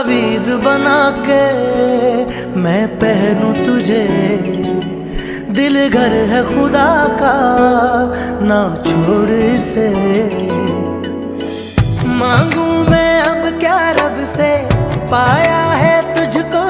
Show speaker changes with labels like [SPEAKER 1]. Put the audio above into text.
[SPEAKER 1] तावीज बना के मैं पहनूं तुझे, दिल घर है खुदा का ना छोड़ इसे। मांगू मैं अब क्या रब से, पाया है तुझको